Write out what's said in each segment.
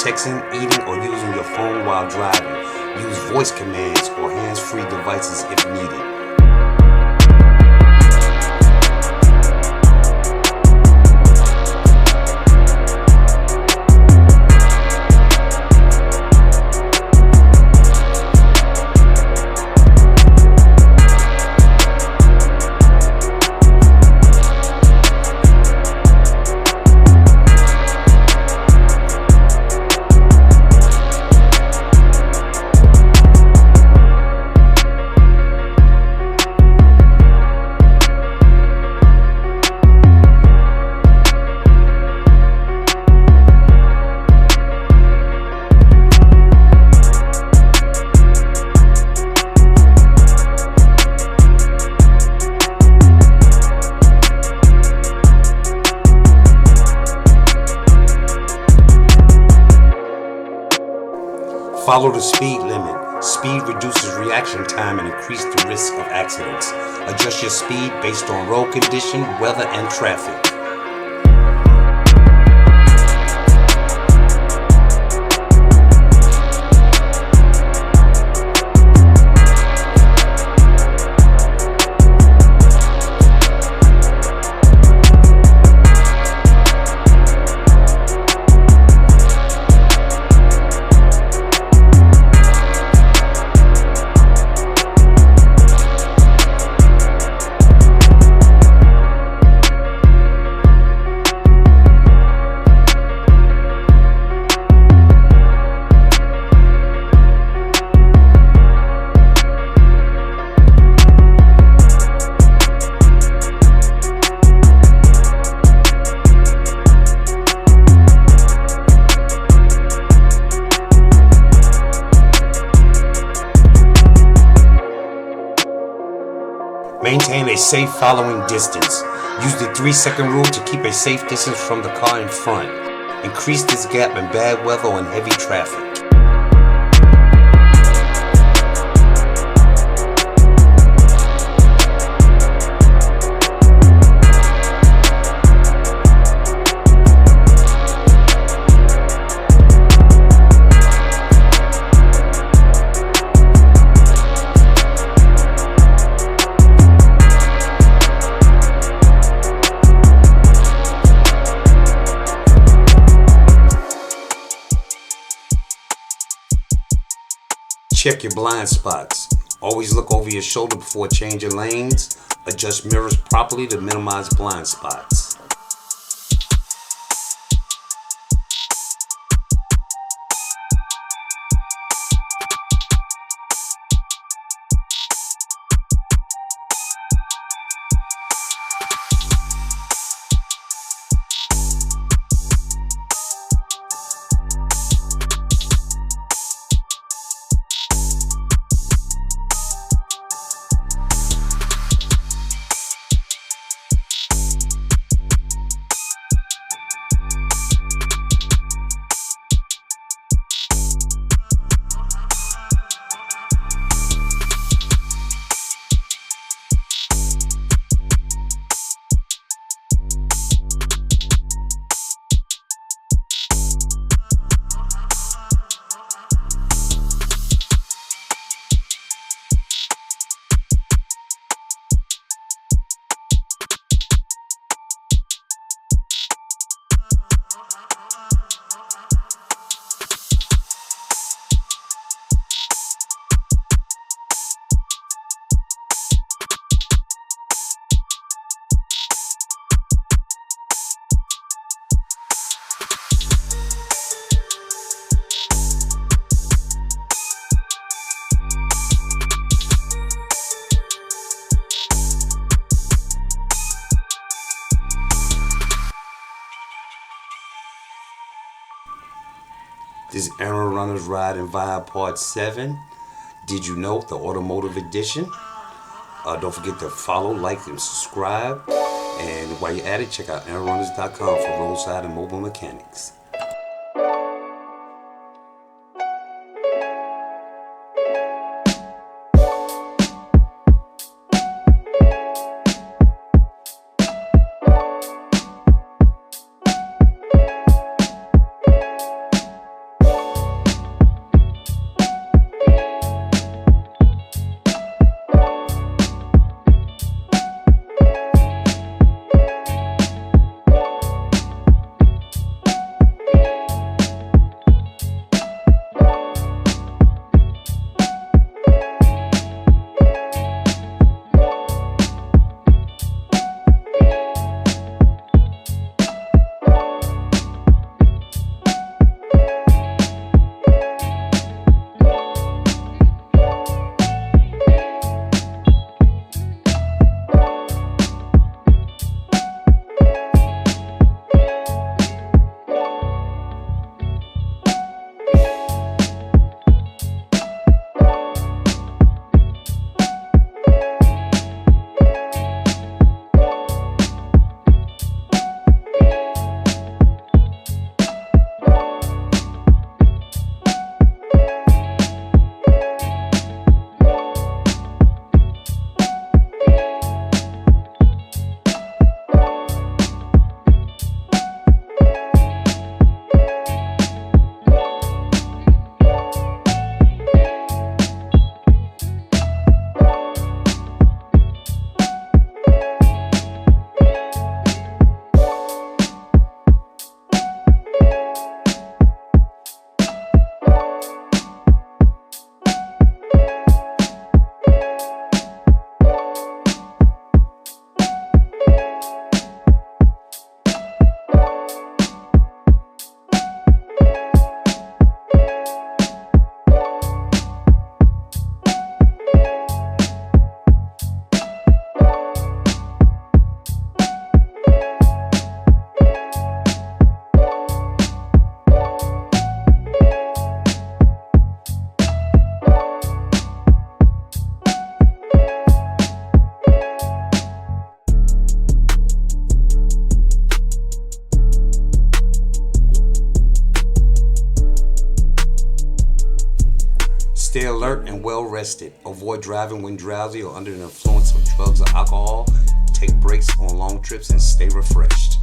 texting, eating, or using your phone while driving. Use voice commands or hands-free devices if needed. Follow the speed limit. Speed reduces reaction time and increases the risk of accidents. Adjust your speed based on road condition, weather, and traffic. Maintain a safe following distance. Use the 3-second rule to keep a safe distance from the car in front. Increase this gap in bad weather or in heavy traffic. Check your blind spots. Always look over your shoulder before changing lanes. Adjust mirrors properly to minimize blind spots. This Errand Runnas ride in Vibe Part 7. Did you know the Automotive Edition? Don't forget to follow, like, and subscribe. And while you're at it, check out errandrunnas.com for roadside and mobile mechanics. Stay alert and well rested. Avoid driving when drowsy or under the influence of drugs or alcohol. Take breaks on long trips and stay refreshed.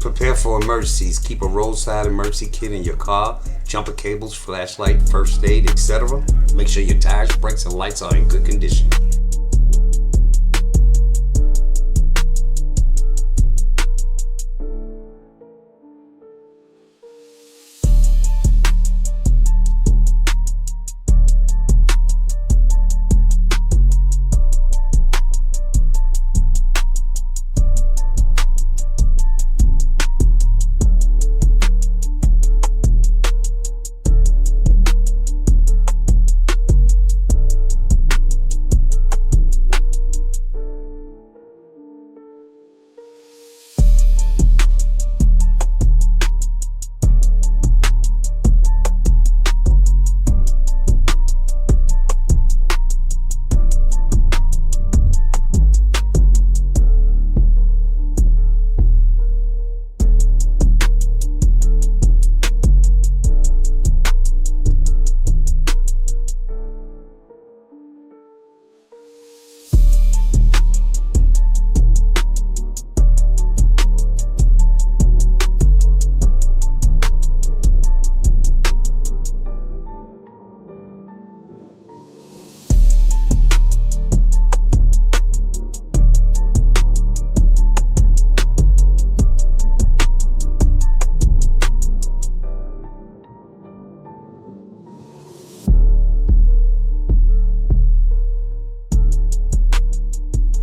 Prepare for emergencies. Keep a roadside emergency kit in your car, jumper cables, flashlight, first aid, etc. Make sure your tires, brakes, and lights are in good condition.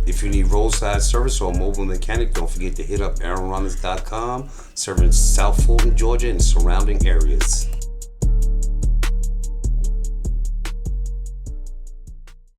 If you need roadside service or a mobile mechanic, don't forget to hit up errandrunnas.com, serving South Fulton, Georgia and surrounding areas.